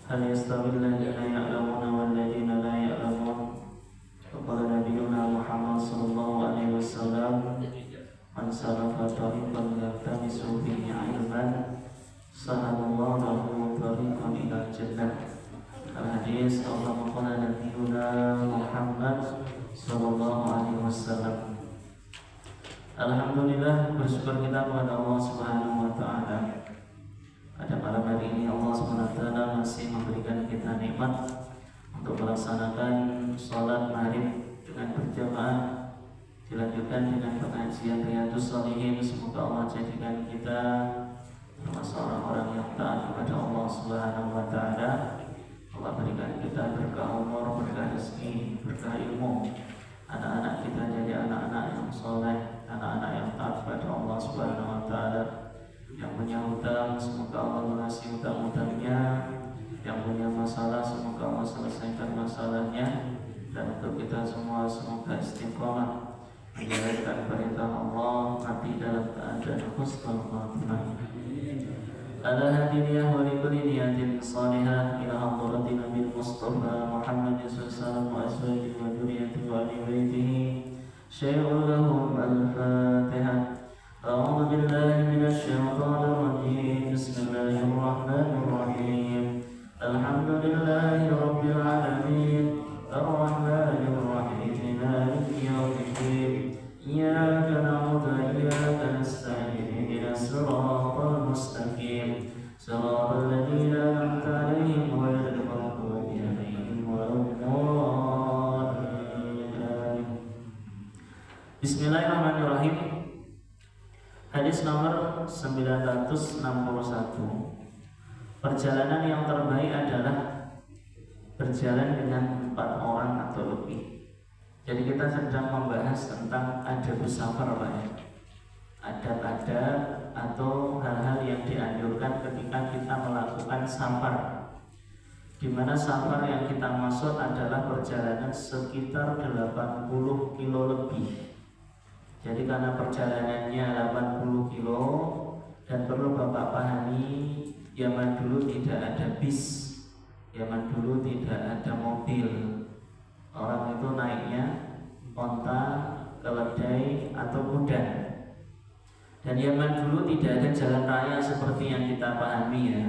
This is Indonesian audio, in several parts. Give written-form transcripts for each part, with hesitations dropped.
هل يستوي الذين يعلمون والذين لا يعلمون وقال نبينا محمد صلى الله عليه وسلم من سلك طريقا يلتمس فيه علما سهل الله له طريقا إلى الجنة. Al-hadis Allahumma qala nabiyuna Muhammad sallallahu alaihi wasallam. Alhamdulillah, bersyukur kita kepada Allah Subhanahu wa taala. Pada malam hari ini Allah Subhanahu wa taala masih memberikan kita nikmat untuk melaksanakan sholat maghrib dengan berjamaah, dilanjutkan dengan pengajian Riyadhus Shalihin. Semoga Allah jadikan kita termasuk orang-orang yang taat kepada Allah Subhanahu wa taala. Allah berikan kita berkah umur, berkah rezeki, berkah ilmu. Anak-anak kita jadi anak-anak yang soleh, anak-anak yang taat kepada Allah Subhanahu wa taala. Yang punya hutang, semoga Allah lunasi hutang-hutangnya. Yang punya masalah, semoga Allah selesaikan masalahnya. Dan untuk kita semua, semoga istiqomah menjalankan perintah Allah, mati dalam keadaan husnul khatimah. Ala hadiniyah wa likulli niyatin salihah ila hadrati Nabi Mustafa Muhammad sallallahu alaihi wasallam wa dzurriyyatihi wa ali baitihi syai'un lahum al-Fatihah. A'udzu billahi minasy syaithanir rajim. Bismillahir rahmanir rahim. Alhamdulillahi rabbil alamin. Ar-rahmanir rahim. Maliki yaumiddin. Iyyaka na'budu wa iyyaka nasta'in. Ihdinas siratal mustaqim. Siratal ladzina an'amta 'alaihim ghairil maghdubi 'alaihim waladdallin. Bismillahirrahmanirrahim. Hadis nomor 961. Perjalanan yang terbaik adalah berjalan dengan 4 orang atau lebih. Jadi kita sedang membahas tentang adab safar, Pak ya. Adab-adab atau hal-hal yang dianjurkan ketika kita melakukan safar. Di mana safar yang kita maksud adalah perjalanan sekitar 80 kilo lebih. Jadi karena perjalanannya 80 kilo dan perlu Bapak pahami, zaman dulu tidak ada bis, zaman dulu tidak ada mobil. Orang itu naiknya onta, keledai atau kuda. Dan zaman dulu tidak ada jalan raya seperti yang kita pahami ya.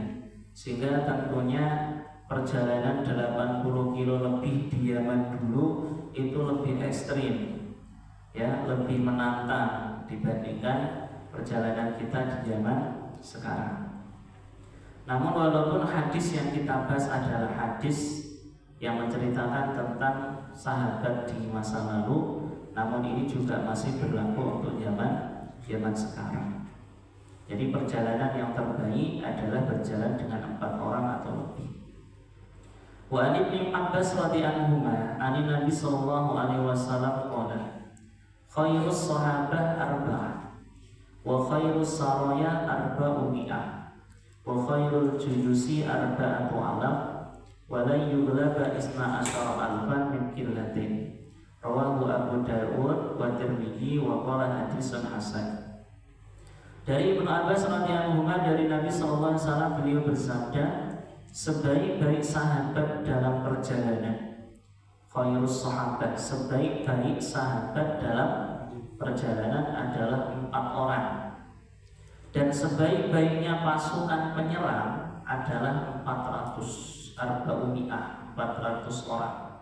Sehingga tentunya perjalanan 80 kilo lebih di zaman dulu itu lebih ekstrim, ya, lebih menantang dibandingkan perjalanan kita di zaman sekarang. Namun walaupun hadis yang kita bahas adalah hadis yang menceritakan tentang sahabat di masa lalu, namun ini juga masih berlaku untuk zaman sekarang. Jadi perjalanan yang terbaik adalah berjalan dengan 4 orang atau lebih. Wa an Ibnu Abbas radhiyallahu anhu, ani Nabi sallallahu alaihi wasallam qala, khairus sahabah arba'ah wa khairus saraya arba'u mi'ah wa khairul julusi arba'atu alaf wa la yughlaba isna asyara alfan min qillatin. Rawahu Abu Dawud wa Tirmidzi wa qala hadisun hasan. Dari Ibnu Abbas radhiyallahu anhu, dari Nabi sallallahu alaihi wasallam, beliau bersabda, sebaik-baik sahabat dalam perjalanan, khairus sahabat, sebaik-baik sahabat dalam perjalanan adalah 4 orang. Dan sebaik-baiknya pasukan penyerang adalah 400 orang.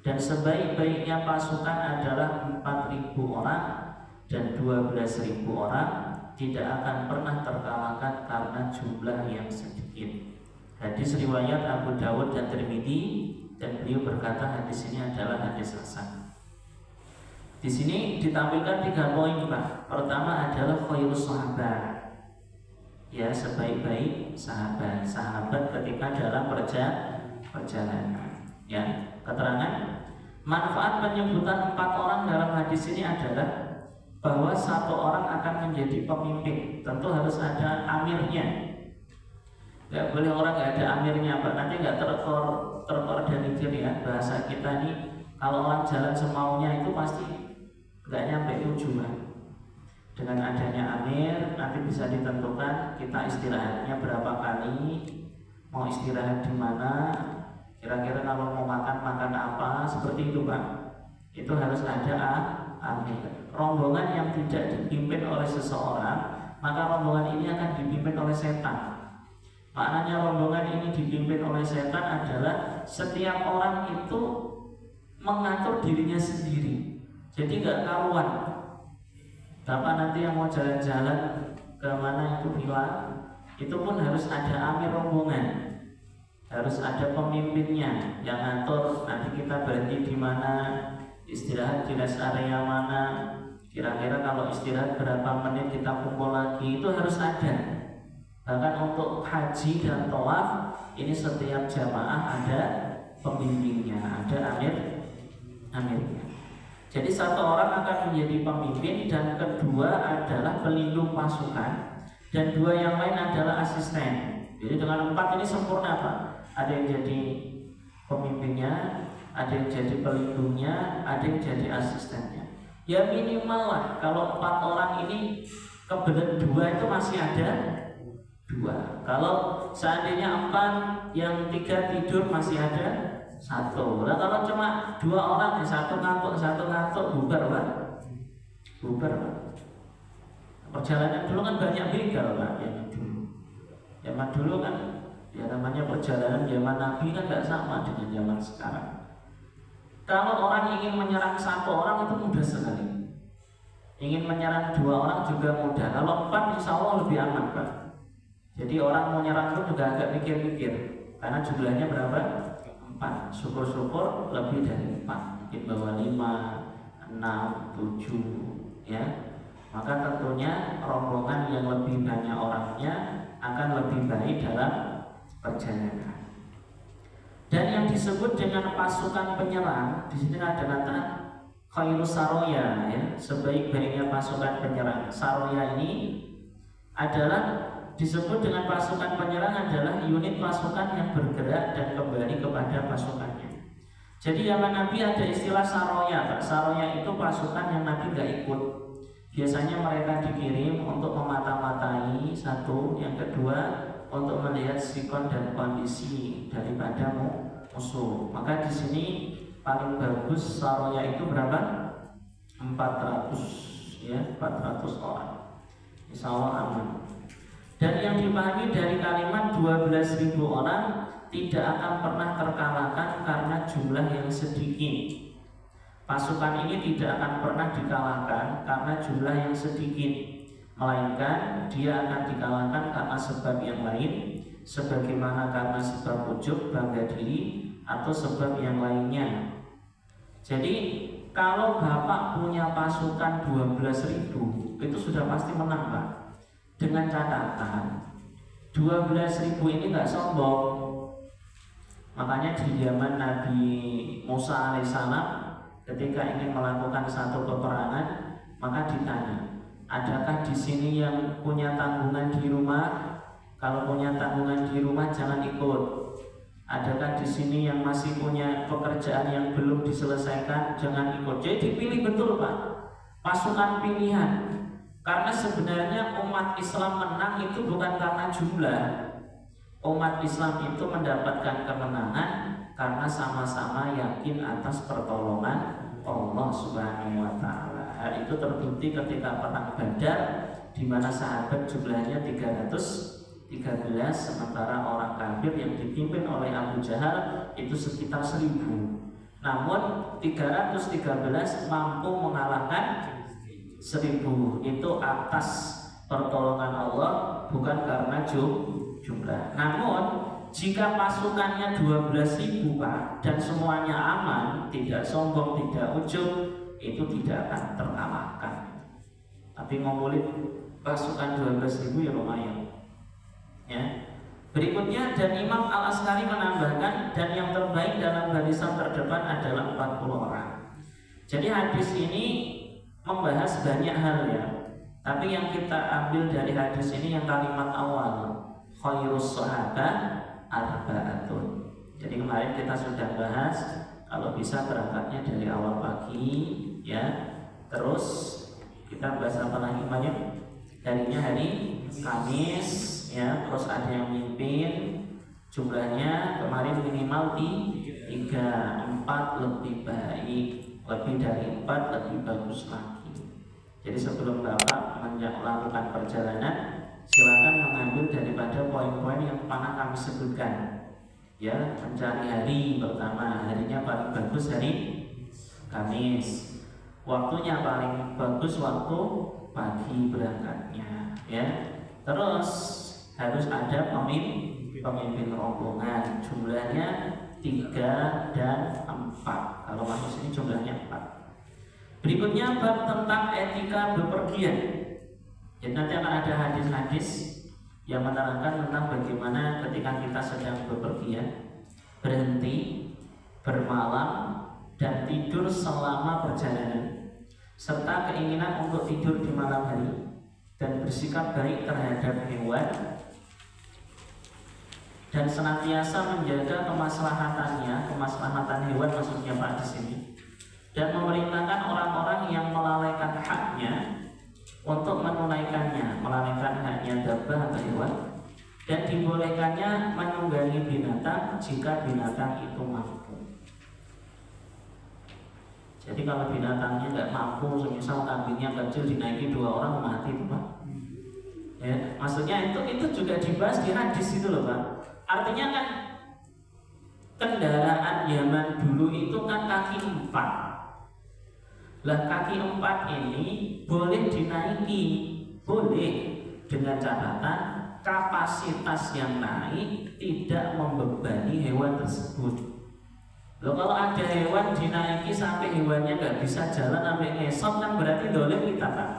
Dan sebaik-baiknya pasukan adalah 4.000 orang, dan 12.000 orang tidak akan pernah terkalahkan karena jumlah yang sedikit. Hadis riwayat Abu Dawud dan Tirmidzi, dan beliau berkata hadis ini adalah hadis hasan. Di sini ditampilkan 3 poin, Pak. Pertama adalah khairus sahabat, ya, sebaik-baik sahabat ketika dalam perjalanan. Ya, keterangan manfaat penyebutan 4 orang dalam hadis ini adalah bahwa 1 orang akan menjadi pemimpin. Tentu harus ada amirnya. Gak boleh orang gak ada amirnya, Pak. Nanti gak terkoordinir ya. Bahasa kita nih, kalau orang jalan semaunya itu pasti gak nyampe tujuan. Dengan adanya amir, nanti bisa ditentukan kita istirahatnya berapa kali, mau istirahat di mana, kira-kira kalau mau makan apa, seperti itu Pak. Itu harus ada amir. Rombongan yang tidak dipimpin oleh seseorang, maka rombongan ini akan dipimpin oleh setan. Maknanya rombongan ini dipimpin oleh setan adalah setiap orang itu mengatur dirinya sendiri. Jadi gak karuan. Bapak nanti yang mau jalan-jalan ke mana itu bilang, itu pun harus ada amir rombongan, harus ada pemimpinnya yang ngatur. Nanti kita berhenti di mana, istirahat di rest area mana, kira-kira kalau istirahat berapa menit kita kumpul lagi, itu harus ada. Bahkan untuk haji dan tawaf ini setiap jamaah ada pembimbingnya, ada amirnya. Jadi satu orang akan menjadi pemimpin, dan kedua adalah pelindung pasukan, dan dua yang lain adalah asisten. Jadi dengan 4 ini sempurna Pak. Ada yang jadi pemimpinnya, ada yang jadi pelindungnya, ada yang jadi asistennya. Ya minimal lah, kalau 4 orang ini kebelet 2 itu masih ada 2. Kalau seandainya 4, yang 3 tidur masih ada 1. Nah kalau cuma 2 orang, satu ngantuk, bubar Pak. Bubar Pak. Perjalanan dulu kan banyak begal Pak, zaman dulu kan ya namanya perjalanan zaman Nabi kan gak sama dengan zaman sekarang. Kalau orang ingin menyerang 1 orang itu mudah sekali, ingin menyerang 2 orang juga mudah. Kalau 4 insya Allah lebih aman Pak. Jadi orang mau nyerang itu juga agak mikir-mikir, karena jumlahnya berapa? 4. Syukur-syukur lebih dari 4, mungkin bawa 5, 6, 7 ya. Maka tentunya rombongan yang lebih banyak orangnya akan lebih baik dalam perjalanan. Dan yang disebut dengan pasukan penyerang, di sini ada kata khairus saroya ya, sebaik-baiknya pasukan penyerang. Saroya ini adalah disebut dengan pasukan penyerang adalah unit pasukan yang bergerak dan kembali kepada pasukannya. Jadi zaman Nabi ada istilah saroya. Saroya itu pasukan yang Nabi gak ikut. Biasanya mereka dikirim untuk memata-matai, satu, yang kedua untuk melihat sikon dan kondisi daripada musuh. Maka di sini paling bagus saroya itu berapa? 400 ya, 400 orang. Insya Allah aman. Dan yang dipahami dari kalimat 12.000 orang tidak akan pernah terkalahkan karena jumlah yang sedikit. Pasukan ini tidak akan pernah dikalahkan karena jumlah yang sedikit, melainkan dia akan dikalahkan karena sebab yang lain, sebagaimana karena sebab ujub, bangga diri, atau sebab yang lainnya. Jadi kalau Bapak punya pasukan 12.000 itu sudah pasti menang Pak. Dengan catatan 12.000 ini gak sombong. Makanya di zaman Nabi Musa alaihissalam ketika ingin melakukan satu peperangan, maka ditanya, adakah di sini yang punya tanggungan di rumah? Kalau punya tanggungan di rumah jangan ikut. Adakah di sini yang masih punya pekerjaan yang belum diselesaikan? Jangan ikut. Jadi dipilih betul Pak, pasukan pilihan. Karena sebenarnya umat Islam menang itu bukan karena jumlah. Umat Islam itu mendapatkan kemenangan karena sama-sama yakin atas pertolongan Allah Subhanahu wa taala. Hal itu terbukti ketika perang Badar, di mana sahabat jumlahnya 313, sementara orang kafir yang dipimpin oleh Abu Jahal itu sekitar 1.000. Namun 313 mampu mengalahkan 1.000. Itu atas pertolongan Allah, bukan karena jumlah. Namun jika pasukannya 12.000 Pak, dan semuanya aman, tidak sombong, tidak ujub, itu tidak akan terkalahkan. Tapi ngumpulin pasukan 12.000 ya lumayan ya. Berikutnya, dan Imam Al-Askari menambahkan, dan yang terbaik dalam barisan terdepan adalah 40 orang. Jadi hadis ini membahas banyak hal ya. Tapi yang kita ambil dari hadis ini yang kalimat awal, khairus sahabah arba'atun. Jadi kemarin kita sudah bahas kalau bisa berangkatnya dari awal pagi ya. Terus kita bahas apa lagi banyak? Harinya hari Kamis ya, terus ada yang mimpin, Jumlahnya kemarin minimal 3, 4 lebih baik, lebih dari 4 lebih bagus lagi. Jadi sebelum Bapak melakukan perjalanan, silakan mengambil daripada poin-poin yang pernah kami sebutkan. Ya, mencari hari pertama, harinya paling bagus hari Kamis. Waktunya paling bagus waktu pagi berangkatnya, ya. Terus harus ada pemimpin rombongan, jumlahnya 3 dan 4. Kalau masuk sini jumlahnya 4. Berikutnya bab tentang etika bepergian. Jadi nanti akan ada hadis-hadis yang menerangkan tentang bagaimana ketika kita sedang bepergian, berhenti, bermalam, dan tidur selama perjalanan, serta keinginan untuk tidur di malam hari dan bersikap baik terhadap hewan, dan senantiasa menjaga kemaslahatan hewan maksudnya Pak di sini, dan memerintahkan orang-orang yang melalaikan haknya untuk menunaikannya, melalaikan haknya dabbah atau hewan, dan dibolehkannya menunggangi binatang jika binatang itu mampu. Jadi kalau binatangnya nggak mampu, misal kambingnya kecil dinaiki 2 orang mati itu Pak. Ya, maksudnya itu juga dibahas di hadis itu loh Pak. Artinya kan kendaraan zaman dulu itu kan kaki 4. Lah kaki 4 ini boleh dinaiki, boleh, dengan catatan kapasitas yang naik tidak membebani hewan tersebut. Loh, kalau ada hewan dinaiki sampai hewannya nggak bisa jalan sampai ngesot, kan berarti dolim kita Pak.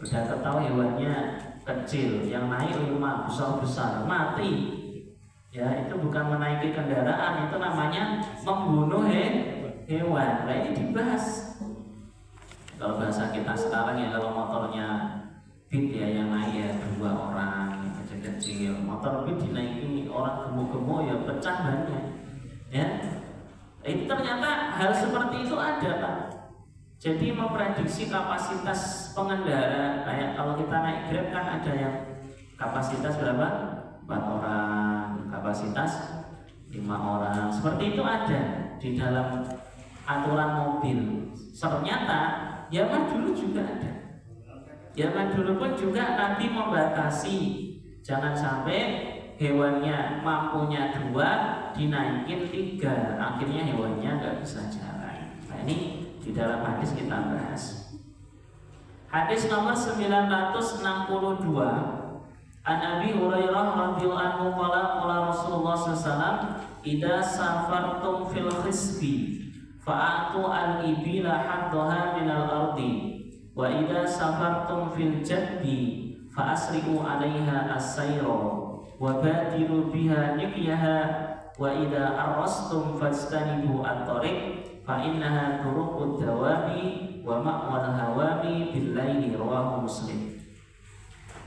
Udah ketahui hewannya kecil, yang naik 5 besar mati. Ya, itu bukan menaiki kendaraan, itu namanya membunuh hewan. Nah ini dibahas. Kalau bahasa kita sekarang ya, kalau motornya Beat ya yang naik ya 2 orang yang kecil-kecil. Motor Beat dinaiki orang gemuk-gemuk ya pecah bannya. Ya. Itu ternyata hal seperti itu ada Pak. Jadi memprediksi kapasitas pengendara, kayak kalau kita naik Grab kan ada yang kapasitas berapa? 4 orang, kapasitas 5 orang. Seperti itu ada di dalam aturan mobil. Ternyata zaman dulu juga ada. Zaman dulu pun juga Nabi membatasi, jangan sampai hewannya mampunya 2 dinaikin 3, akhirnya hewannya nggak bisa jalan. Nah ini di dalam hadis kita bahas. Hadis nomor 962, An Abi Hurairah radhiyallahu anhu qala Rasulullah sallallahu alaihi wasallam, "Idza safartum fil khisbi fa'atu al-ibila haddaha minal ardi, wa idza safartum fil jadbi fa'asri'u 'alaiha as-sayra wa badiru biha nikyaha, wa idza arrastum fastanibu at-tariq fa innaha turuqud dawabi wa ma'wal hawami bil-laili." Rawahu Muslim.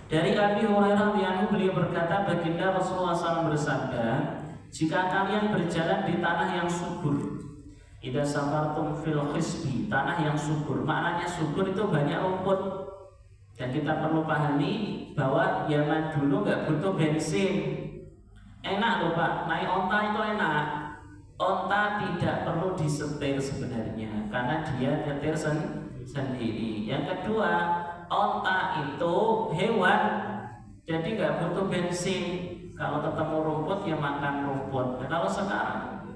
Dari Abi Hurairah radhiyallahu beliau berkata, baginda Rasulullah SAW bersabda, jika kalian berjalan di tanah yang subur, idza safartum fil khisbi, tanah yang subur, maknanya subur itu banyak rumput. Dan kita perlu pahami bahwa zaman dulu nggak butuh bensin. Enak loh Pak, naik onta itu enak. Onta tidak perlu disetir sebenarnya, karena dia nyetir sendiri. Yang kedua, onta itu hewan, jadi nggak butuh bensin. Kalau ketemu rumput ya makan rumput. Nah, kalau sekarang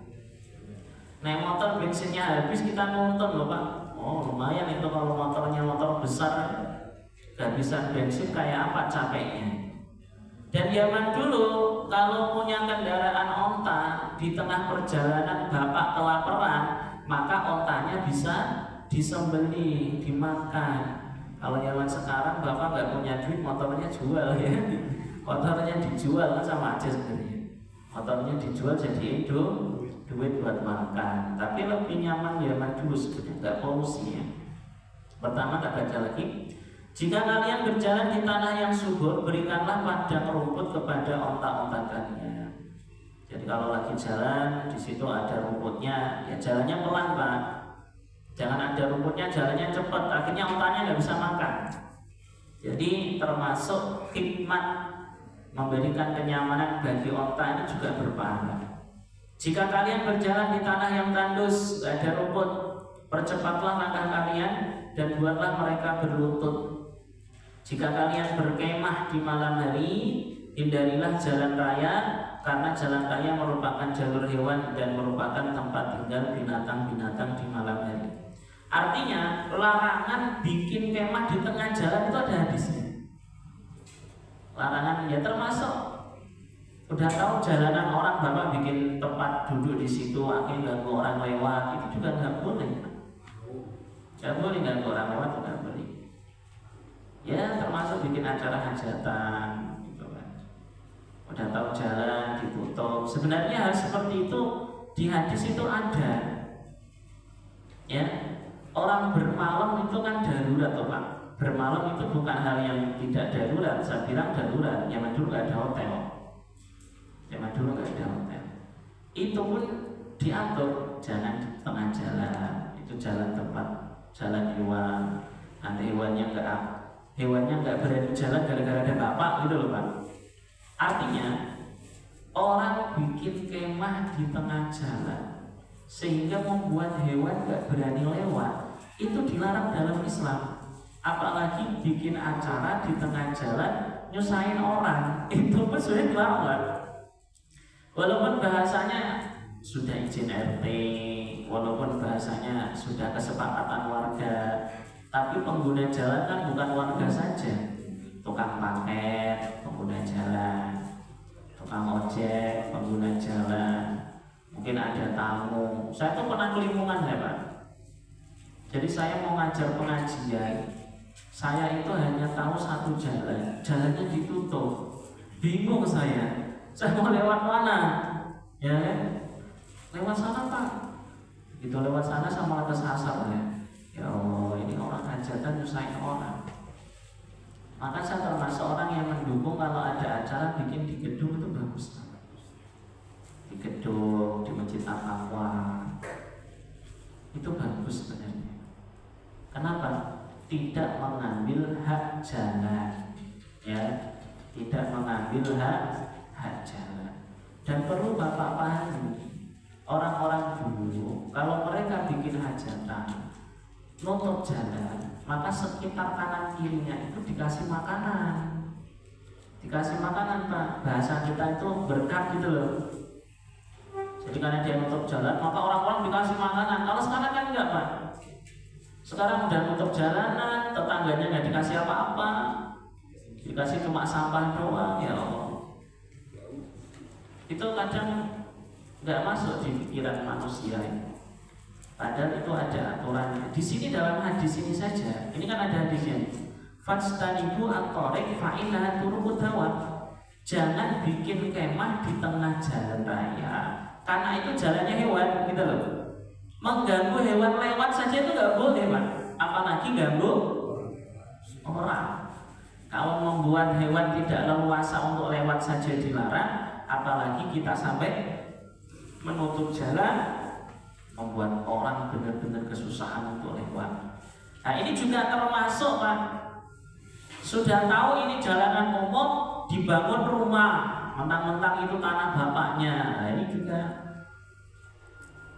naik motor bensinnya habis, kita nonton loh Pak. Oh lumayan itu kalau motornya motor besar, kehabisan bensin kayak apa capeknya. Dan zaman dulu kalau punya kendaraan onta, di tengah perjalanan bapak kelaparan, maka ontanya bisa disembelih, dimakan. Kalau zaman sekarang bapak nggak punya duit, motornya jual ya. Motornya dijual kan sama aja sebenarnya. Motornya dijual jadi duit buat makan. Tapi lebih nyaman zaman dulu sebenarnya, nggak polusi ya. Pertama tak baca lagi. Jika kalian berjalan di tanah yang subur, berikanlah padang rumput kepada onta-onta kalian. Jadi kalau lagi jalan di situ ada rumputnya, ya jalannya pelan Pak. Jangan ada rumputnya, jalannya cepat, akhirnya ontanya nggak bisa makan. Jadi termasuk hikmat memberikan kenyamanan bagi onta ini juga berpahala. Jika kalian berjalan di tanah yang tandus, tidak ada rumput, percepatlah langkah kalian dan buatlah mereka berlutut. Jika kalian berkemah di malam hari, hindarilah jalan raya, karena jalan raya merupakan jalur hewan dan merupakan tempat tinggal binatang-binatang di malam hari. Artinya larangan bikin kemah di tengah jalan itu ada hadisnya. Larangan ya termasuk udah tahu jalanan orang bapak bikin tempat duduk di situ, akhirnya ganggu orang lewat, itu juga nggak boleh. Nggak boleh ganggu orang lewat, nggak boleh. Ya termasuk bikin acara hajatan, gitu kan. Udah tahu jalan ditutup. Sebenarnya hal seperti itu di hadis itu ada. Ya, orang bermalam itu kan darurat, toh Pak. Bermalam itu bukan hal yang tidak darurat. Saya bilang darurat. Zaman dulu nggak ada hotel. Zaman dulu nggak ada hotel. Itu pun diatur, jangan di tengah jalan. Itu jalan tempat jalan hewan. Nanti hewannya nggak berani jalan gara-gara ada bapak, gitu loh Pak. Artinya orang bikin kemah di tengah jalan sehingga membuat hewan nggak berani lewat, itu dilarang dalam Islam. Apalagi bikin acara di tengah jalan nyusahin orang, itu pun sudah dilarang. Walaupun bahasanya sudah izin RT, walaupun bahasanya sudah kesepakatan warga, tapi pengguna jalan kan bukan warga saja. Tukang paket, pengguna jalan, tukang ojek, pengguna jalan, mungkin ada tamu. Saya tuh pernah kelimpungan ya Pak. Jadi saya mau ngajar pengajian, saya itu hanya tahu satu jalan, jalannya ditutup. Bingung saya mau lewat mana? Ya kan? Lewat sana Pak. Gitu lewat sana sama kesasar ya. Ya Allah, ini orang hajatan nyusahin orang. Maka saya termasuk orang yang mendukung kalau ada acara bikin di gedung itu bagus. Di gedung, di masjid Al-Aqwa, itu bagus sebenarnya. Kenapa? Tidak mengambil hak jalan, ya, tidak mengambil hak jalan. Dan perlu Bapak pahami, orang-orang dulu kalau mereka bikin hajatan nutup jalan, maka sekitar kanan kirinya itu dikasih makanan. Dikasih makanan Pak, bahasa kita itu berkat gitu loh. Jadi karena dia nutup jalan, maka orang-orang dikasih makanan. Kalau sekarang kan enggak Pak. Sekarang udah nutup jalanan, tetangganya nggak dikasih apa-apa, dikasih cuma sampah doang. Ya Allah, itu kadang nggak masuk di pikiran manusia. Padahal itu ada aturannya. Di sini dalam hadis ini saja, ini kan ada hadisnya. Fastanibu at-thariq fa innaha turuqud dawab. Jangan bikin kemah di tengah jalan raya, karena itu jalannya hewan, gitu loh. Mengganggu hewan lewat saja itu nggak boleh Pak, apalagi ganggu orang. Kalau membuat hewan tidak leluasa untuk lewat saja dilarang, apalagi kita sampai menutup jalan, membuat orang benar-benar kesusahan untuk lewat. Nah ini juga termasuk Pak, sudah tahu ini jalanan umum, dibangun rumah, mentang-mentang itu tanah bapaknya. Nah ini juga.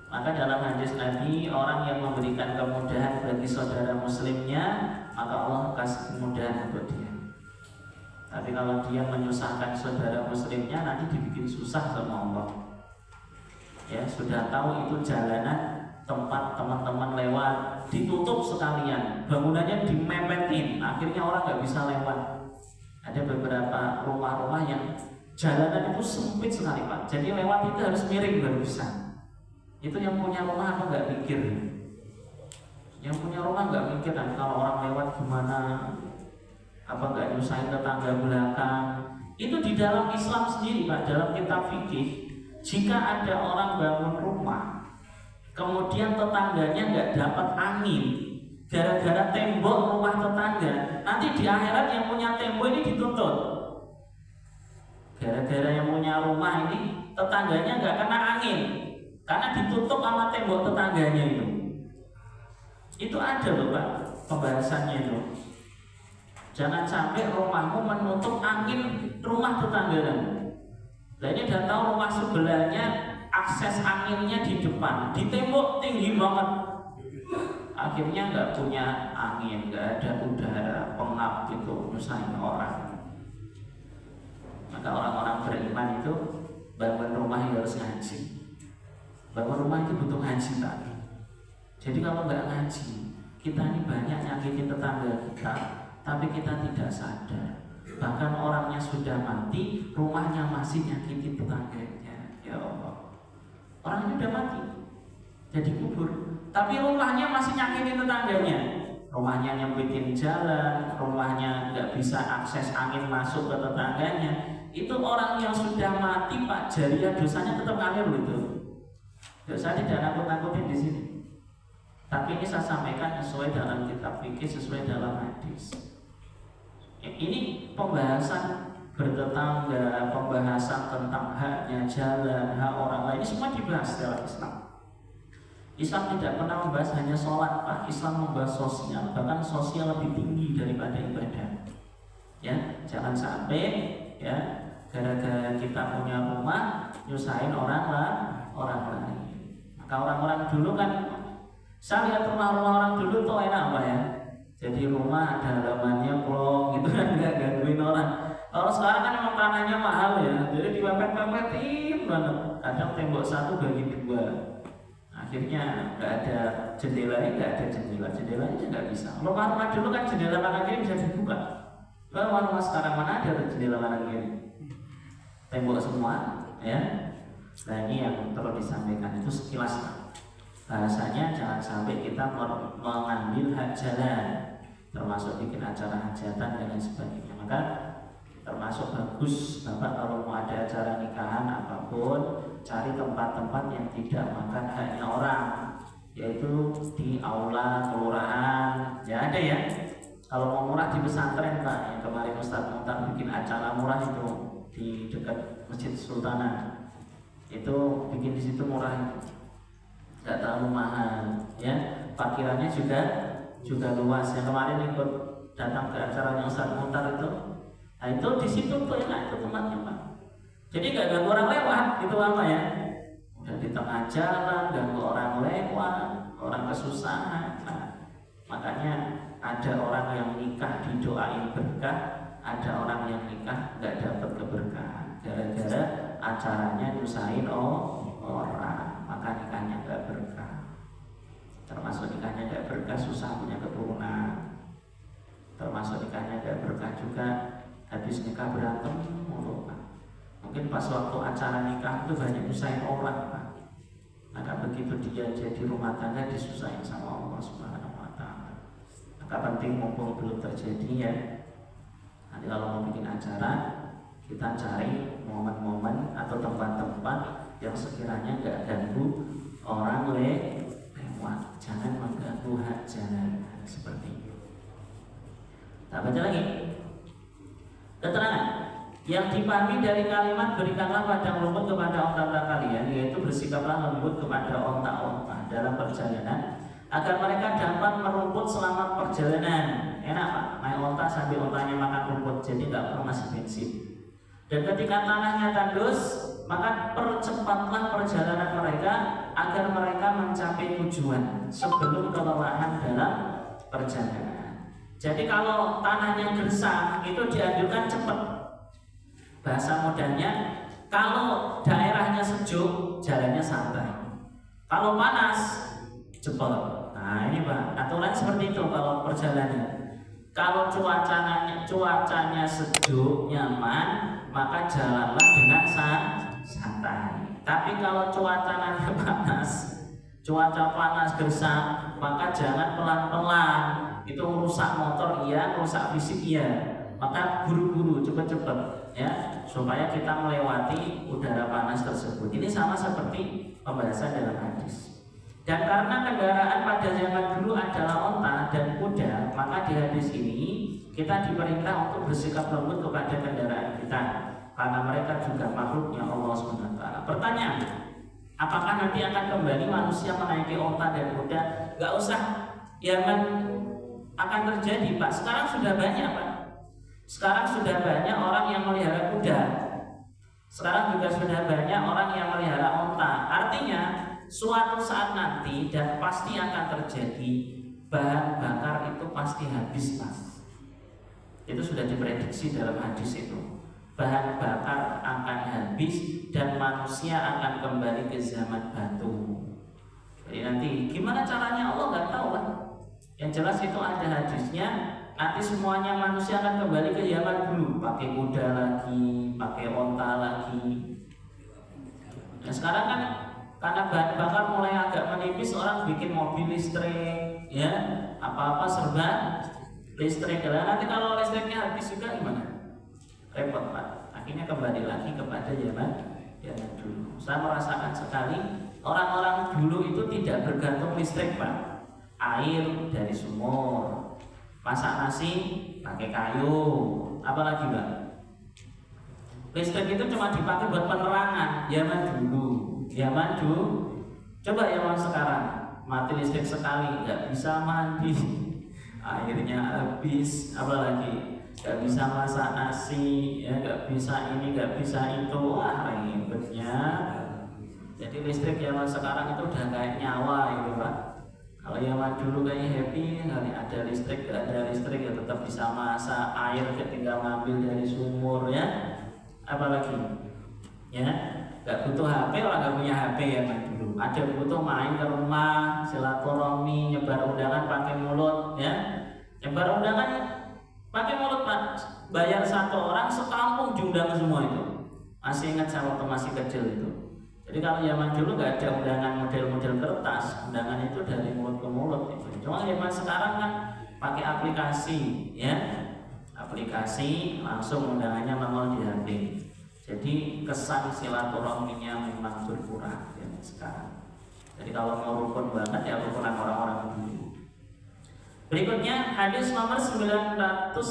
Maka dalam hadis Nabi, orang yang memberikan kemudahan bagi saudara muslimnya, maka Allah kasih kemudahan untuk dia. Tapi kalau dia menyusahkan saudara muslimnya, nanti dibikin susah sama Allah. Ya, sudah tahu itu jalanan tempat teman-teman lewat, ditutup sekalian, bangunannya dimepetin, akhirnya orang nggak bisa lewat. Ada beberapa rumah-rumah yang jalanan itu sempit sekali Pak, jadi lewat itu harus miring baru bisa. Itu yang punya rumah apa nggak mikir? Yang punya rumah nggak mikir kan kalau orang lewat gimana? Apa nggak nyusahin tetangga belakang? Itu di dalam Islam sendiri Pak, dalam kitab fikih. Jika ada orang bangun rumah, kemudian tetangganya nggak dapat angin, gara-gara tembok rumah tetangga, nanti di akhirat yang punya tembok ini dituntut. Gara-gara yang punya rumah ini tetangganya nggak kena angin, karena ditutup sama tembok tetangganya itu. Itu ada loh Pak, pembahasannya itu. Jangan sampai rumahmu menutup angin rumah tetangga. Nah ini udah tahu rumah sebelahnya akses anginnya di depan, di tembok tinggi banget. Akhirnya nggak punya angin, nggak ada udara pengap gitu, nyusahin orang. Maka orang-orang beriman itu bangun rumah harus ngaji. Bangun rumah itu butuh ngaji tadi. Jadi kalau nggak ngaji, kita ini banyak nyakitin tetangga kita, tapi kita tidak sadar. Bahkan orangnya sudah mati, rumahnya masih nyakitin tetangganya. Ya Allah, orang itu sudah mati, jadi kubur, tapi rumahnya masih nyakitin tetangganya. Rumahnya nyempitin jalan, rumahnya nggak bisa akses angin masuk ke tetangganya. Itu orang yang sudah mati, Pak, jariah dosanya tetap ngalir gitu. Dosa tidak nakut-nakutin di sini. Tapi ini saya sampaikan sesuai dalam kitab fikih, sesuai dalam hadis. Ini pembahasan bertetangga, pembahasan tentang haknya jalan, hak orang lain, ini semua dibahas dalam Islam. Islam tidak pernah membahas hanya sholat, Pak. Islam membahas sosial, bahkan sosial lebih tinggi daripada ibadah. Ya, jangan sampai ya gara-gara kita punya rumah nyusahin orang lain. Maka orang-orang dulu kan, saya lihat rumah-rumah orang dulu tuh enak apa ya. Jadi rumah ada halamannya plong gitu kan, nggak gangguin orang. Kalau sekarang kan memang tanahnya mahal ya, jadi dipepet-pepetin banget. Kadang tembok satu bagi dua. Akhirnya nggak ada jendelanya, jendelanya nggak bisa. Rumah-rumah dulu kan jendela kanan kiri bisa dibuka. Kalau rumah sekarang mana ada jendela kanan kiri? Tembok semua, ya. Nah ini yang perlu disampaikan itu sekilas. Bahasanya jangan sampai kita mengambil hak jalan, termasuk bikin acara hajatan dan lain sebagainya. Maka termasuk bagus Bapak kalau mau ada acara nikahan apapun, cari tempat-tempat yang tidak makan haknya orang, yaitu di aula kelurahan. Ya ada ya. Kalau mau murah di pesantren Pak, yang kemarin Ustaz Muhtar bikin acara murah itu di dekat Masjid Sultanah. Itu bikin di situ murah itu. Tidak terlalu mahal, ya. Parkirannya juga luas. Yang kemarin ikut datang ke acaranya Ustaz Muhtar itu, nah itu di situ tuh enak itu tempatnya Pak. Jadi nggak ganggu orang lewat, itu apa ya? Udah di tengah jalan, ganggu orang lewat, orang kesusahan. Nah, makanya ada orang yang nikah didoain berkah, ada orang yang nikah nggak dapat keberkahan gara-gara acaranya nyusahin orang. Maka nikahnya gak berkah. Termasuk nikahnya gak berkah, susah punya keturunan. Termasuk nikahnya gak berkah juga, habis nikah berantem mulu Pak. Mungkin pas waktu acara nikah itu banyak nyusahin orang Pak. Maka begitu dia jadi rumah tangga disusahin sama Allah Subhanahu wa Ta'ala. Maka penting mumpung belum terjadi ya, nanti kalau mau bikin acara, kita cari momen-momen atau tempat-tempat yang sekiranya gak ganggu orang lewat. Jangan mengganggu hak jalan seperti itu. Tak baca lagi. Keterangan yang dipahami dari kalimat berikanlah padang rumput kepada onta-onta kalian, yaitu bersikaplah lembut kepada onta-onta dalam perjalanan agar mereka dapat merumput selama perjalanan. Enak Pak, main onta sambil ontanya makan rumput, jadi gak perlu ngasih bensin. Dan ketika tanahnya tandus, maka percepatlah perjalanan mereka agar mereka mencapai tujuan sebelum kelelahan dalam perjalanan. Jadi kalau tanahnya gersang itu dianjurkan cepat. Bahasa mudahnya, kalau daerahnya sejuk jalannya santai. Kalau panas cepat. Nah ini Pak, aturan seperti itu kalau perjalanan. Kalau cuacanya sejuk, nyaman, maka jalanlah dengan santai. Tapi kalau cuacanya panas, cuaca panas gersang, maka jangan pelan-pelan. Itu merusak motor iya, merusak fisik iya. Maka buru-buru, cepat-cepat ya, supaya kita melewati udara panas tersebut. Ini sama seperti pembahasan dalam hadis. Dan karena kendaraan pada zaman dulu adalah onta dan kuda, maka di hadis ini kita diperintah untuk bersikap lembut kepada kendaraan kita, karena mereka juga makhluknya Allah SWT. Pertanyaan, apakah nanti akan kembali manusia menaiki onta dan kuda? Gak usah, ya akan terjadi Pak. Sekarang sudah banyak Pak. Sekarang sudah banyak orang yang melihara kuda. Sekarang juga sudah banyak orang yang melihara onta. Artinya suatu saat nanti dan pasti akan terjadi, bahan bakar itu pasti habis, Mas. Itu sudah diprediksi dalam hadis itu. Bahan bakar akan habis dan manusia akan kembali ke zaman batu. Jadi nanti gimana caranya Allah nggak tahu lah. Yang jelas itu ada hadisnya. Nanti semuanya manusia akan kembali ke zaman dulu, pakai kuda lagi, pakai onta lagi. Nah sekarang kan karena bahan bakar mulai agak menipis, orang bikin mobil listrik, ya apa-apa serba listrik. Nanti kalau listriknya habis juga gimana? Repot Pak. Akhirnya kembali lagi kepada zaman dulu. Saya merasakan sekali orang-orang dulu itu tidak bergantung listrik Pak. Air dari sumur, masak nasi pakai kayu, apalagi Pak? Listrik itu cuma dipakai buat penerangan zaman dulu. Zaman dulu, coba zaman sekarang mati listrik sekali nggak bisa mandi, airnya habis, apalagi nggak bisa masak nasi, ya nggak bisa ini, nggak bisa itu, wah ribetnya. Jadi listrik zaman sekarang itu udah kayak nyawa itu Pak. Kalau zaman dulu kayak happy, kali ada listrik, nggak ada listrik ya tetap bisa masak, air tinggal ngambil dari sumur ya, apalagi ya nggak butuh HP, orang nggak punya HP ya Pak dulu. Ada butuh main ke rumah, silaturahmi, nyebar undangan pakai mulut ya, nyebar undangan pakai mulut Pak, bayar satu orang sekampung diundang semua itu. Masih ingat saya waktu masih kecil itu. Jadi kalau zaman dulu nggak ada undangan model-model kertas, undangan itu dari mulut ke mulut itu. Cuma zaman sekarang kan pakai aplikasi ya, aplikasi langsung undangannya nongol di HP. Jadi kesan silaturahminya memang berkurang ya sekarang. Jadi kalau mau rukun banget ya rukunan orang-orang dulu. Berikutnya hadis nomor 963.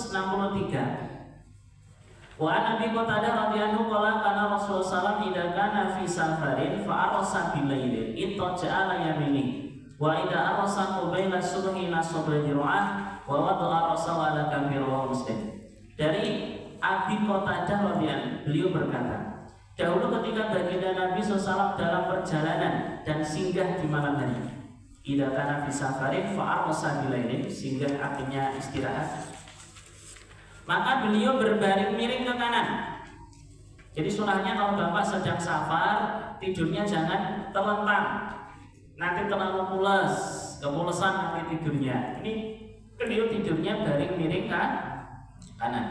Wa an Abi Qatadah radhiyallahu qala kana Rasulullah sallallahu alaihi wasallam idza kana fi safarin fa arsa bil lail ittaja'a la yamini wa idza arsa qabaila subhi nasaba jir'ah wa wada'a rasa ala kafir wa muslim. Dari Abi Qatadah radhiyallahu, beliau berkata, dahulu ketika baginda Nabi SAW dalam perjalanan dan singgah di malam hari, idza kana fi safarin fa arsa bil lail, singgah artinya istirahat, maka beliau berbaring miring ke kanan. Jadi sunahnya kalau Bapak sedang safar, tidurnya jangan terlentang, nanti terlalu pulas, kepulesan nanti tidurnya. Ini beliau tidurnya baring miring ke kanan.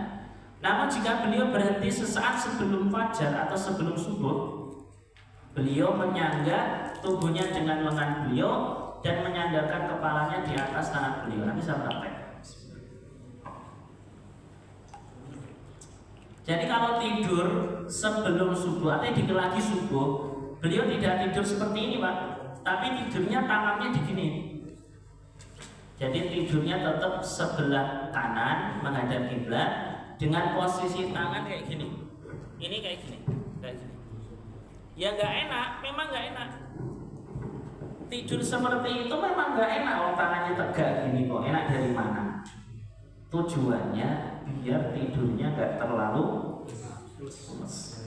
Namun jika beliau berhenti sesaat sebelum fajar atau sebelum subuh, beliau menyangga tubuhnya dengan lengan beliau dan menyandarkan kepalanya di atas tangan beliau. Nanti saya praktek. Jadi kalau tidur sebelum subuh atau dikit lagi subuh, beliau tidak tidur seperti ini Pak, tapi tidurnya tangannya digini. Jadi tidurnya tetap sebelah kanan menghadap kiblat dengan posisi tangan kayak gini. Ini kayak gini, kayak gini. Ya nggak enak, memang nggak enak. Tidur seperti itu memang nggak enak. Kalau tangannya tegak gini kok, enak dari mana? Tujuannya biar tidurnya gak terlalu pulas.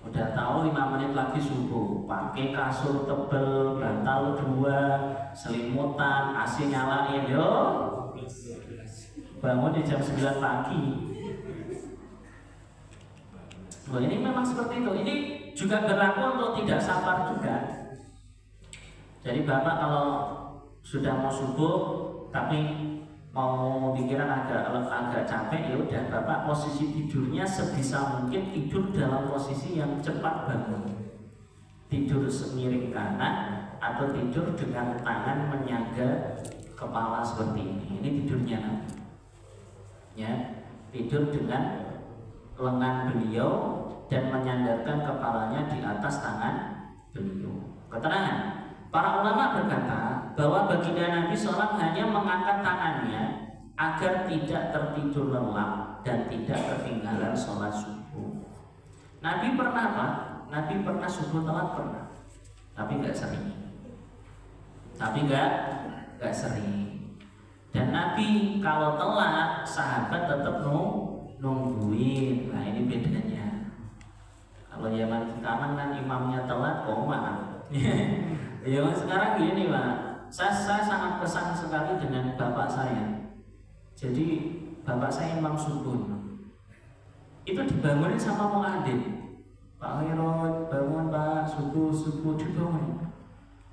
Udah tahu 5 menit lagi subuh, pakai kasur tebel, bantal 2, selimutan, AC nyalain yo. Bangun di jam 9 pagi. Loh, ini memang seperti itu. Ini juga berlaku untuk tidak safar juga. Jadi Bapak kalau sudah mau subuh tapi mau pikiran agak capek, ya udah Bapak posisi tidurnya sebisa mungkin tidur dalam posisi yang cepat bangun. Tidur semiring kanan atau tidur dengan tangan menyangga kepala seperti ini. Ini tidurnya nanti. Ya, tidur dengan lengan beliau dan menyandarkan kepalanya di atas tangan beliau. Keterangan para ulama berkata bahwa baginda Nabi SAW hanya mengangkat tangannya agar tidak tertidur lelap dan tidak ketinggalan sholat subuh. Nabi pernah Pak? Nabi pernah subuh telat pernah, tapi nggak sering. Tapi nggak sering. Dan Nabi kalau telat, sahabat tetap nungguin. Nah ini bedanya. Kalau zaman sekarang kan imamnya telat, koma. Ya sekarang gini Pak, saya sangat kesal sekali dengan bapak saya. Jadi bapak saya imam subuh, itu dibangunin sama muadzin. Pak Khairul, bangun Pak, subuh dibangun.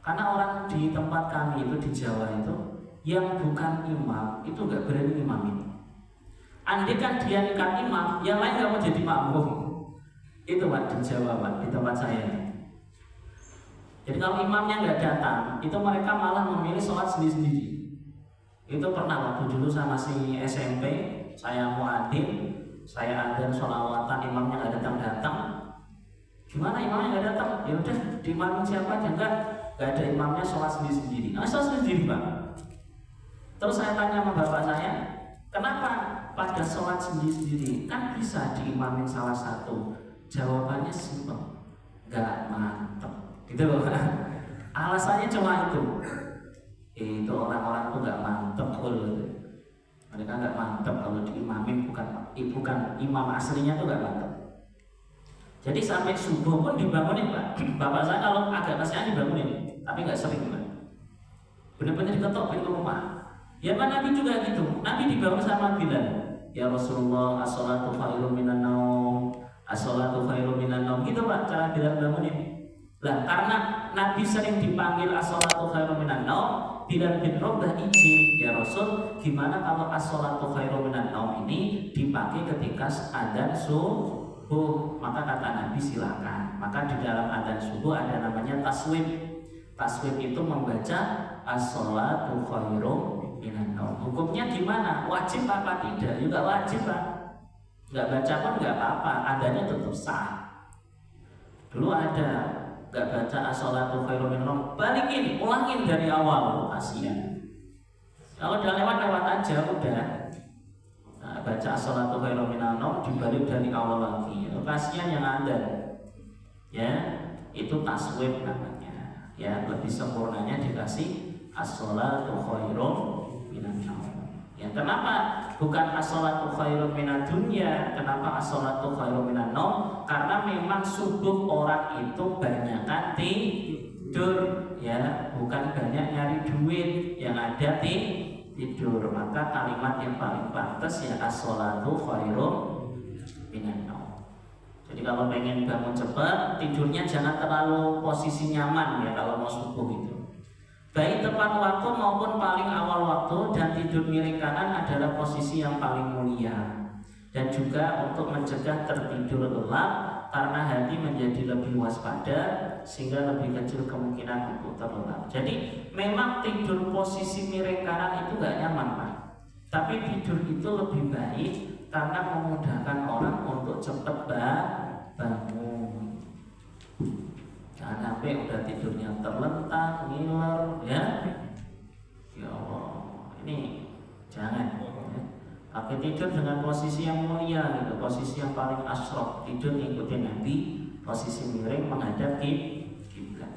Karena orang di tempat kami itu di Jawa itu yang bukan imam itu nggak berani imamin. Andai kan dia nikah imam, yang lain nggak mau jadi makmum. Itu Pak di Jawa Pak, di tempat saya. Jadi kalau imamnya nggak datang, itu mereka malah memilih sholat sendiri-sendiri. Itu pernah waktu dulu saya masih SMP, saya muadzin, saya adzan sholawatan, imamnya nggak datang. Gimana imamnya nggak datang? Ya udah diimamin siapa aja, nggak ada imamnya, sholat sendiri-sendiri. Nah, sholat sendiri Pak. Terus saya tanya sama bapak saya, kenapa pada sholat sendiri-sendiri? Kan bisa diimamin salah satu. Jawabannya simpel, nggak mantep. Gitu loh. Alasannya cuma itu. Itu orang-orang tuh nggak mantep Mereka nggak mantep kalau diimamin bukan imam aslinya tuh nggak mantep. Jadi sampai subuh pun dibangunin Pak. Bapak saya kalau agak kasihan dibangunin, tapi nggak sering Pak. Benar-benar diketok pintu rumah. Ya Pak Nabi juga gitu. Nabi dibangun sama Bilal. Ya Rasulullah, as-sholatu khairum minan naum, as-sholatu khairum minan naum. Gitu Pak cara Bilal bangunin. Lah karena Nabi sering dipanggil as-sholatu khairum minan naum, Bilal bin Rabah izin, ya Rasul, gimana kalau as-sholatu khairum minan naum ini dipakai ketika adzan subuh? Maka kata Nabi silakan. Maka di dalam adzan subuh ada namanya taswib. Taswib itu membaca as-sholatu khairum minan naum. Hukumnya gimana? Wajib apa tidak? Juga wajib Pak. Nggak baca pun nggak apa-apa, adanya tetap sah. Dulu ada nggak baca as-sholatu khairum minan naum, balikin, ulangin dari awal, kasihan. Kalau udah lewat aja udah. Baca as-sholatu khairum minan naum dibalik dari awal lagi. Kasihan yang ada. Ya, itu taswib namanya. Ya, lebih sempurnanya dikasih as-sholatu khairum minan naum. Ya, kenapa bukan as-sholatu khairum minad dunya? Kenapa as-sholatu khairum minan naum? Karena memang subuh orang itu banyakan tidur, ya, bukan banyak nyari duit, yang ada tidur. Maka kalimat yang paling pantas ya as-sholatu khairum minan naum. Jadi kalau pengen bangun cepat, tidurnya jangan terlalu posisi nyaman ya kalau mau subuh itu. Baik tepat waktu maupun paling awal waktu, dan tidur miring kanan adalah posisi yang paling mulia. Dan juga untuk mencegah tertidur lelap, karena hati menjadi lebih waspada sehingga lebih kecil kemungkinan untuk terlelap. Jadi memang tidur posisi miring kanan itu gak nyaman Pak. Tapi tidur itu lebih baik karena memudahkan orang untuk cepat bangun. Jangan sampai udah tidurnya terlentang, ngiler, ya. Ya Allah, ini jangan. Pakai tidur dengan posisi yang mulia gitu, posisi yang paling asrof. Tidur ngikutin Nabi, posisi miring menghadap kiblat.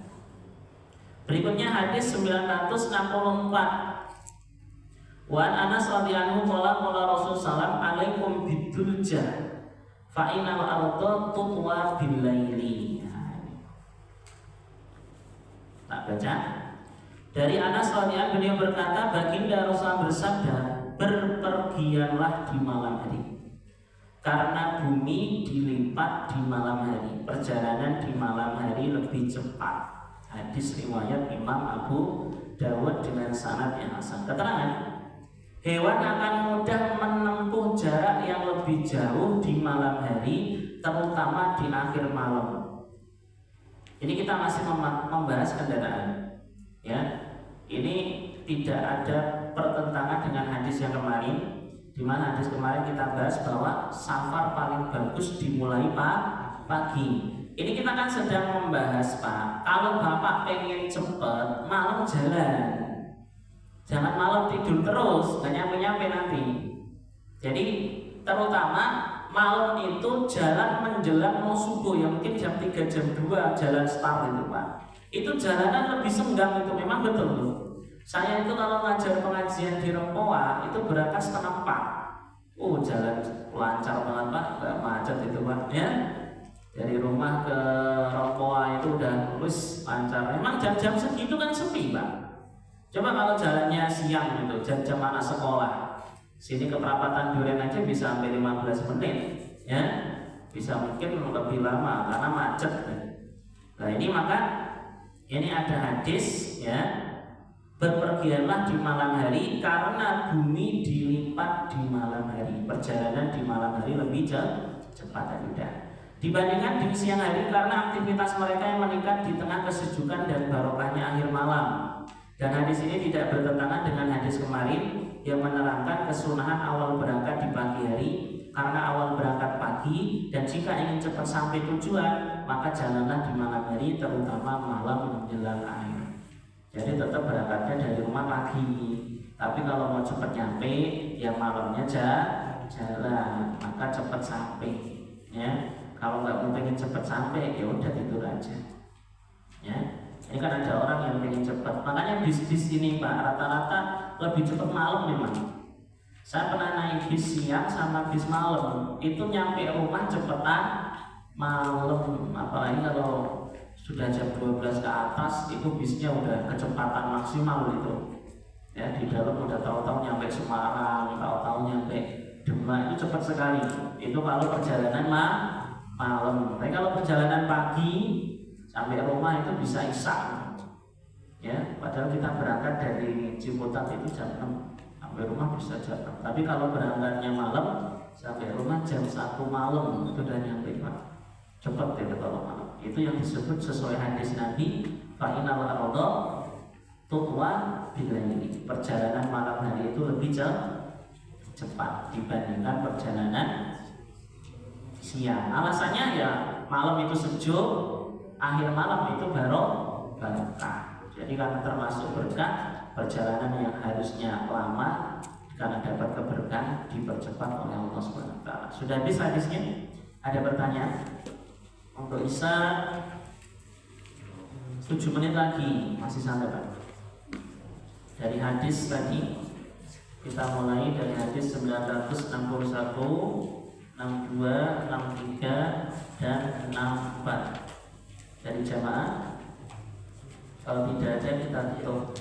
Berikutnya hadis 964. Wa Anas radhiyallahu qala Rasul sallam alaikum bidulja fa inal arda tutwa bil laili. Tak baca. Dari Anas radhiyallahu beliau berkata, baginda Rasulullah bersabda, berpergianlah di malam hari, karena bumi dilipat di malam hari. Perjalanan di malam hari lebih cepat. Hadis riwayat Imam Abu Dawud dengan sanad yang hasan. Keterangan, hewan akan mudah menempuh jarak yang lebih jauh di malam hari, terutama di akhir malam. Ini kita masih membahas kendaraan, ya. Ini tidak ada pertentangan dengan hadis yang kemarin, di mana hadis kemarin kita bahas bahwa safar paling bagus dimulai pagi. Ini kita kan sedang membahas Pak, kalau Bapak pengen cepet malam jalan, jangan malam tidur terus, gak nyampe nanti. Jadi terutama malam itu jalan menjelang mau subuh, yang mungkin jam 3 jam 2 jalan start itu Pak. Itu jalanan lebih senggang, itu memang betul tuh. Saya itu kalau ngajar pengajian di Rempoa itu berangkat setengah 4. Jalan lancar banget Pak, nggak macet itu Pak ya. Dari rumah ke Rempoa itu udah lulus lancar. Memang jam-jam segitu kan sepi Pak. Coba kalau jalannya siang gitu, jam-jam anak sekolah, sini ke perapatan Duren aja bisa sampai 15 menit ya, bisa mungkin lebih lama karena macet. Nah ini maka ini ada hadis ya, berpergianlah di malam hari karena bumi dilipat di malam hari. Perjalanan di malam hari lebih cepat dan mudah dibandingkan di siang hari karena aktivitas mereka yang meningkat di tengah kesejukan dan barokahnya akhir malam. Dan hadis ini tidak bertentangan dengan hadis kemarin yang menerangkan kesunahan awal berangkat di pagi hari karena awal berangkat pagi, dan jika ingin cepat sampai tujuan maka jalanlah di malam hari terutama malam menjelang akhir. Jadi tetap berangkatnya dari rumah pagi, tapi kalau mau cepat nyampe ya malamnya jalan, maka cepat sampai ya. Kalau nggak mau pengen cepat sampai ya udah tidur aja ya. Ini kan ada orang yang pengen cepat, makanya bis-bis ini Pak rata-rata lebih cepat malam memang. Saya pernah naik bis siang sama bis malam, itu nyampe rumah cepetan malam, apalagi kalau sudah jam 12 ke atas itu bisnya udah kecepatan maksimal itu ya. Di dalam udah tahu-tahu nyampe Semarang, tahu-tahu nyampe Demak, itu cepat sekali. Itu kalau perjalanan malam. Tapi kalau perjalanan pagi sampai rumah itu bisa isak ya, padahal kita berangkat dari Ciputat itu jam 6, sampai rumah bisa jam 6. Tapi kalau berangkatnya malam sampai rumah jam 1 malam itu udah nyampe Pak. Cepat ya kalau malam. Itu yang disebut sesuai hadis Nabi, fa innal arda tutwa bilaili. Perjalanan malam hari itu lebih cepat dibandingkan perjalanan siang. Alasannya ya malam itu sejuk, akhir malam itu barokah. Jadi karena termasuk berkah, perjalanan yang harusnya lama karena dapat keberkahan dipercepat oleh Allah Subhanahu wa taala. Sudah habis hadisnya? Ada pertanyaan? Untuk Isa 7 menit lagi masih sampai Pak. Dari hadis tadi kita mulai dari hadis 961, 62, 63 dan 64. Dari jamaah, kalau tidak ada kita tutup.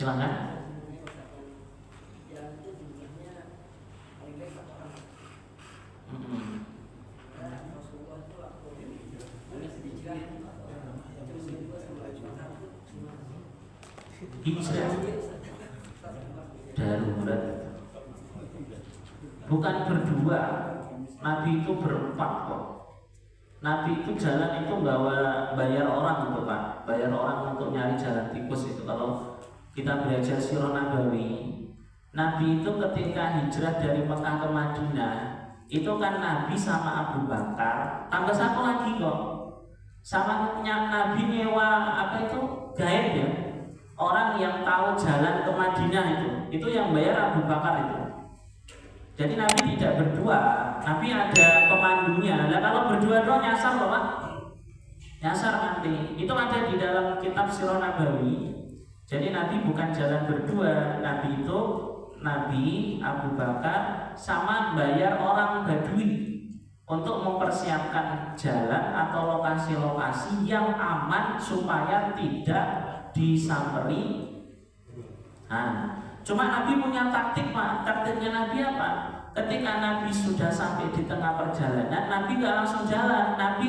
Silakan. Hijrah darurat, bukan berdua. Nabi itu berempat kok. Nabi itu jalan itu bayar orang untuk Pak, bayar orang untuk nyari jalan tikus itu. Kalau kita belajar sirah Nabawi, Nabi itu ketika hijrah dari Mekah ke Madinah itu kan Nabi sama Abu Bakar tambah satu lagi kok, sama Nabi nyewa apa itu guide ya, orang yang tahu jalan ke Madinah itu yang bayar Abu Bakar itu. Jadi Nabi tidak berdua, Nabi ada pemandunya. Nah kalau berdua-dua nyasar loh Pak, nyasar nanti. Itu ada di dalam kitab Sirah Nabawi. Jadi Nabi bukan jalan berdua, Nabi itu Nabi Abu Bakar sama bayar orang Badui untuk mempersiapkan jalan atau lokasi-lokasi yang aman supaya tidak disamperi. Nah, cuma Nabi punya taktik Pak. Taktiknya Nabi apa? Ketika Nabi sudah sampai di tengah perjalanan, Nabi nggak langsung jalan. Nabi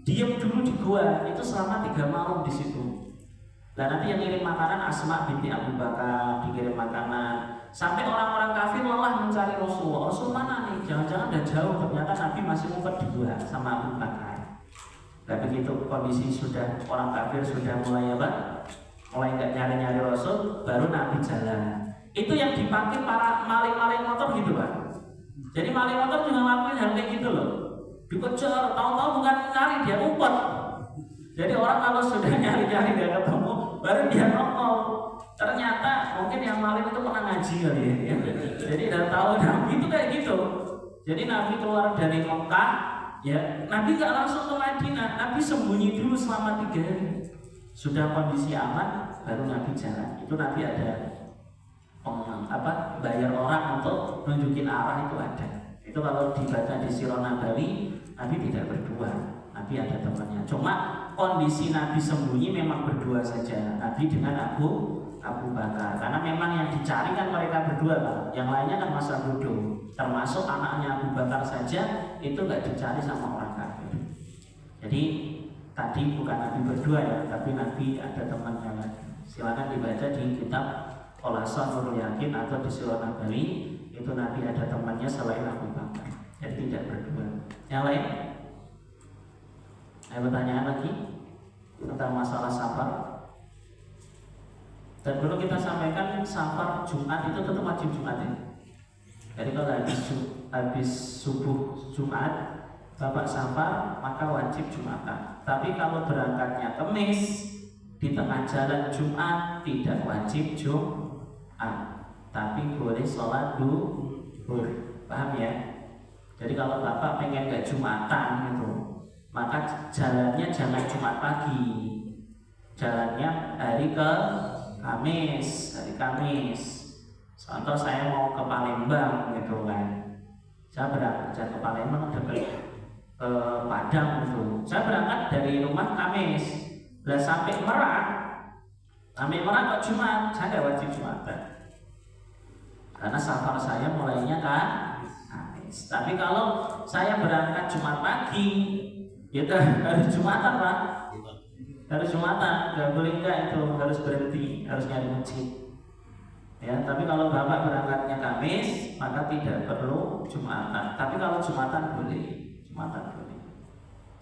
diam dulu di gua. Itu selama 3 malam di situ. Dan nanti yang ngirim makanan Asma binti Abu Bakar, dikirim makanan. Sampai orang-orang kafir lelah mencari Rasul. Rasul mana nih? Jangan-jangan udah jauh. Ternyata Nabi masih ngumpet di gua sama Abu Bakar. Dan begitu kondisi sudah orang kafir sudah mulai apa? Mulai nggak nyari-nyari Rasul, baru Nabi jalan. Itu yang dipakai para maling-maling motor gitu Pak. Jadi maling motor juga ngelakuin hal kayak gitu loh. Dikejar, tahu-tahu bukan nyari, dia ngumpet. Jadi orang kalau sudah nyari-nyari dia ketemu, baru dia nongol. Ternyata mungkin yang maling itu pernah ngaji kali ya. Jadi udah tahu Nabi itu kayak gitu. Jadi Nabi keluar dari Mekah Ya, Nabi nggak langsung ke Madinah, Nabi sembunyi dulu selama 3 hari. Sudah kondisi aman, baru Nabi jalan. Itu Nabi ada bayar orang untuk nunjukin arah, itu ada. Itu kalau dibaca di Sirah Nabawi, Nabi tidak berdua, Nabi ada temannya. Cuma kondisi Nabi sembunyi memang berdua saja, Nabi dengan Abu Bakar. Karena memang yang dicari kan mereka berdua, Pak. Yang lainnya kan masa bodoh. Termasuk anaknya Abu Bakar saja itu nggak dicari sama orang kafir. Jadi tadi bukan Nabi berdua ya, tapi Nabi ada temannya lagi. Silakan dibaca di kitab Kholasah Nurul Yakin atau di Sirah Nabawi, itu Nabi ada temannya selain Abu Bakar. Jadi tidak berdua. Yang lain? Ada pertanyaan lagi tentang masalah safar? Dan perlu kita sampaikan, safar Jumat itu tetap wajib Jumat ya. Jadi kalau habis subuh Jumat Bapak safar, maka wajib Jumatan. Tapi kalau berangkatnya Kamis, di tengah jalan Jumat tidak wajib Jumat, tapi boleh sholat duhur. Paham ya? Jadi kalau Bapak pengen gak Jumatan gitu, maka jalannya jangan Jumat pagi, jalannya hari Kamis. Contoh saya mau ke Palembang gitu kan, saya berangkat ke Palembang dekat ke Padang gitu, saya berangkat dari rumah Kamis, udah sampai Merak kok Jumat, saya nggak wajib Jumatan karena safar saya mulainya kan Kamis. Tapi kalau saya berangkat Jumat pagi, ya harus Jumatan Pak. Harus Jumatan, nggak boleh enggak, itu harus berhenti, harus nyari masjid. Ya, tapi kalau Bapak berangkatnya Kamis, maka tidak perlu Jumatan. Tapi kalau Jumatan boleh,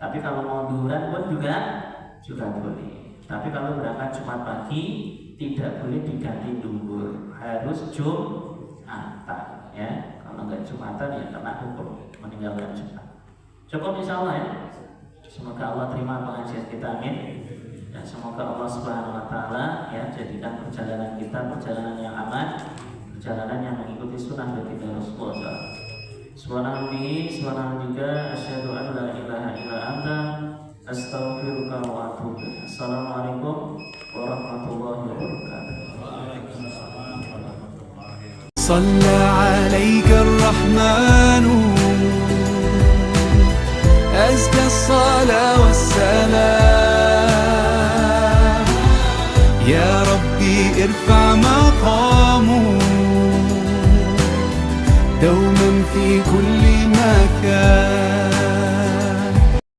Tapi kalau mau duhuran pun juga boleh. Tapi kalau berangkat Jumat pagi, tidak boleh diganti duhur, harus Jumatan. Ya, kalau nggak Jumatan ya kena hukum meninggalkan Jumat. Cukup insyaallah ya. Semoga Allah terima pengajian kita, amin. Dan semoga Allah Subhanahu wa taala ya jadikan perjalanan kita perjalanan yang aman, perjalanan yang mengikuti sunnah baginda Rasulullah. Subhanallah, asyhadu an la ilaha illa anta, astaghfiruka wa atubu ilaik. Assalamualaikum warahmatullahi wabarakatuh. صلى عليك الرحمن أزكى الصلاة والسلام يا ربي ارفع مقامه دوما في كل